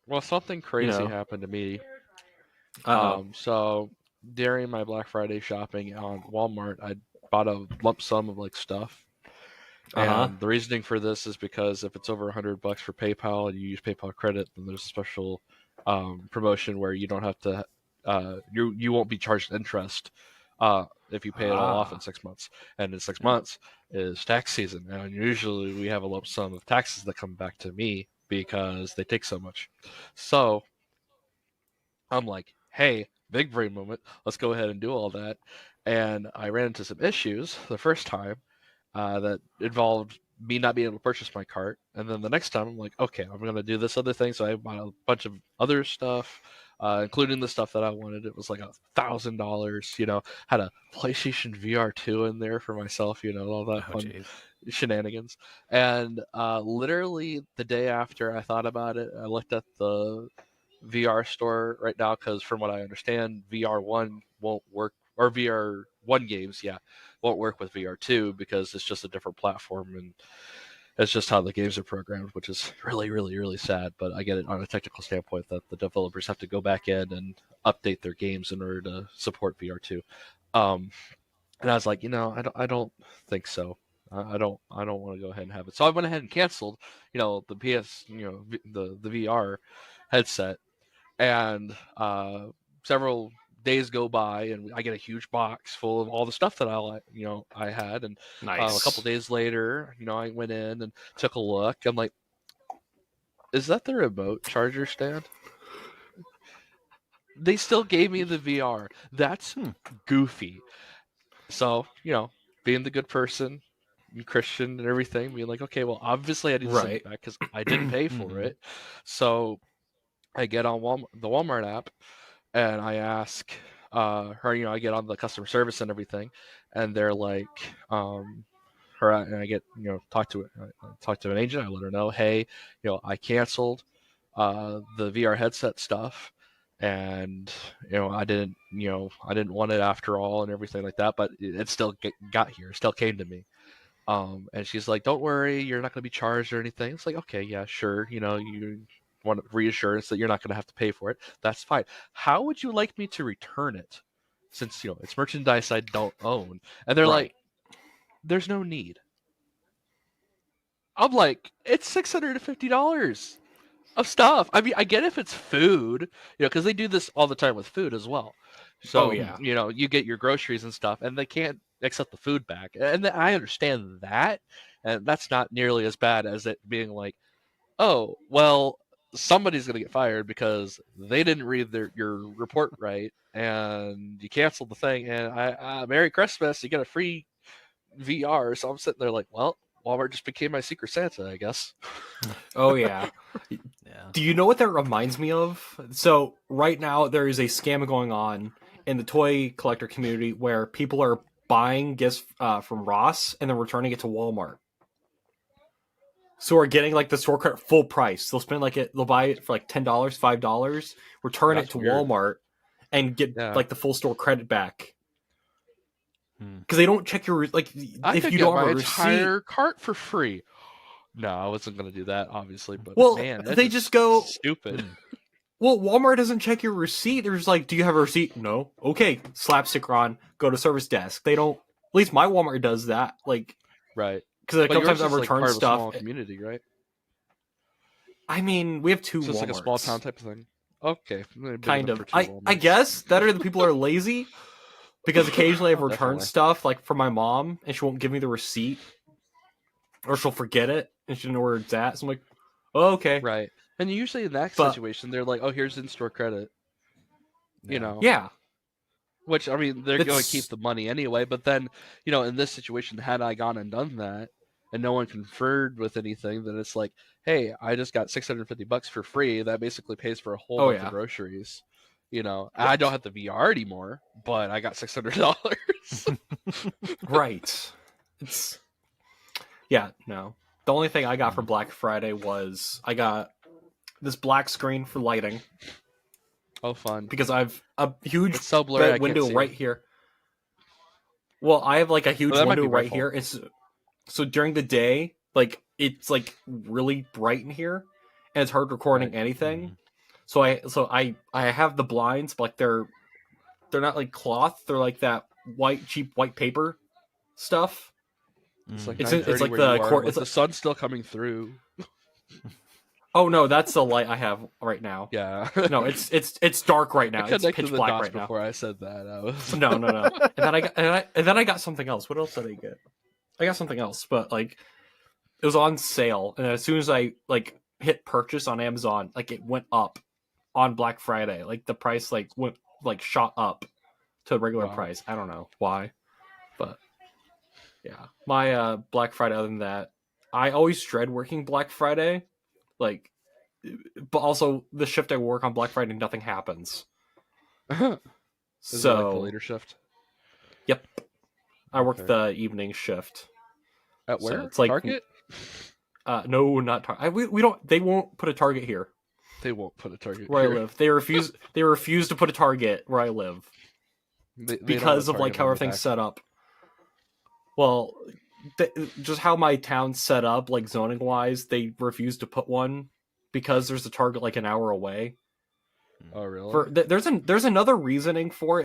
Well, something You crazy know. happened to me. Uh So during my Black Friday shopping on Walmart, I bought a lump sum of like stuff. oh. Uh And the reasoning for this is because if it's over $100 for PayPal and you use PayPal credit, then there's a special promotion where you don't have to, you won't be charged interest if you pay it all off in huh. 6 months. And in six Ah. months is tax season, and usually we have a lump sum of taxes that come back to me because they take so much. So I'm like, hey, big brain moment. Let's go ahead and do all that. And I ran into some issues the first time that involved me not being able to purchase my cart. And then the next time, I'm like, okay, I'm going to do this other thing. So I bought a bunch of other stuff, including the stuff that I wanted. It was like $1,000. Had a PlayStation VR 2 in there for myself. All that Oh fun jeez. shenanigans. And literally the day after I thought about it, I looked at the VR store right now because, from what I understand, VR1 won't work, or VR1 games, yeah, won't work with VR2 because it's just a different platform and it's just how the games are programmed, which is really, really, really sad. But I get it on a technical standpoint that the developers have to go back in and update their games in order to support VR2. Um, and I was like, I don't think so. I don't want to go ahead and have it. So I went ahead and canceled, the PS, the VR headset, and several days go by and I get a huge box full of all the stuff that I had. And a couple Nice. days later, I went in and took a look. I'm like, is that the remote charger stand? They still gave me the VR. That's Hmm. goofy. So, being the good person, Christian and everything, being like, okay, well, obviously I need to send it Right. back because I didn't pay for Hmm. it. So I get on the Walmart app and I ask her, I get on the customer service and everything, and they're like, her, and I get, talk to an agent. I let her know, hey, I canceled the VR headset stuff, and I didn't want it after all and everything like that, but it still got here, it still came to me. And she's like, "Don't worry, you're not going to be charged or anything." It's like, okay, yeah, sure. You want reassurance that you're not going to have to pay for it. That's fine. How would you like me to return it? Since it's merchandise I don't own, and they're like, Right. "There's no need." I'm like, it's $650 of stuff. I mean, I get if it's food, because they do this all the time with food as well. Oh So, yeah. you get your groceries and stuff, and they can't accept the food back. And I understand that. And that's not nearly as bad as it being like, oh, well, somebody's going to get fired because they didn't read your report right, and you canceled the thing. And Merry Christmas, you get a free VR. So I'm sitting there like, well, Walmart just became my secret Santa, I guess. Oh yeah. Yeah. Do you know what that reminds me of? So right now there is a scam going on in the toy collector community where people are buying gifts from Ross and then returning it to Walmart. So we're getting like the store credit full price. They'll spend they'll buy it for like $10, $5, return it That's to weird. Walmart, and get Yeah. like the full store credit back Hmm. because they don't check your I if could you get don't have my a receipt. entire cart for free. No, I wasn't going to do that, obviously, but Well, man, that's they just just go. stupid. Hmm. Well, Walmart doesn't check your receipt. They're just like, "Do you have a receipt?" No. Okay, slap sticker on. Go to service desk. They don't. At least my Walmart does that. Like, Right. because a But couple yours times I've is like returned part of a stuff. small community, right? I mean, we have two So it's like a small town WalMarts. type of thing. Okay, big Kind enough of. for two I Walmarts. guess that or the people are lazy because occasionally I've returned Definitely. stuff like for my mom and she won't give me the receipt or she'll forget it and she doesn't know where it's at. So I'm like, oh, okay, Right. And usually in that but situation, they're like, "Oh, here's in-store credit," you Yeah. know. yeah, Which, I mean, they're going to keep it's the money anyway. But then, in this situation, had I gone and done that, and no one conferred with anything, then it's like, hey, I just got $650 for free. That basically pays for a whole oh month of yeah, groceries. I don't right, have the VR anymore, but I got $600. right. It's yeah, no. The only thing I got for Hmm. Black Friday was I got this black screen for lighting Oh, fun! because I've a huge It's so blurry I can't window see it. right here. Well, I have like a Oh, huge that might window be my right fault. here. It's so during the day, like it's like really bright in here, and it's hard recording Right. anything. Hmm. So I have the blinds, but like they're not like cloth. They're like that cheap white paper stuff. It's like It's 9:30 like where the you are, core. but the sun's still coming through. Oh no, that's the light I have right now. Yeah. No, it's dark right now. I It's connected pitch the black dots right now. before I said that. I was... No. And then I got something else. What else did I get? I got something else, but like it was on sale, and as soon as I like hit purchase on Amazon, like it went up on Black Friday. Like the price like went like shot up to the regular Wow. price. I don't know why, but yeah, my Black Friday. Other than that, I always dread working Black Friday, like, but also the shift I work on Black Friday, nothing happens. Is it So like the later shift? Yep, I work Okay. the evening shift. At So where? it's like- Target? No, not Target. We don't. They won't put a Target here They won't put a Target where here. I live. They refuse. They refuse to put a Target where I live They don't because have of like Target how on the everything's back. set up. Well, just how my town's set up, like zoning wise, they refuse to put one because there's a Target like an hour away. Oh, really? There's another reasoning for it.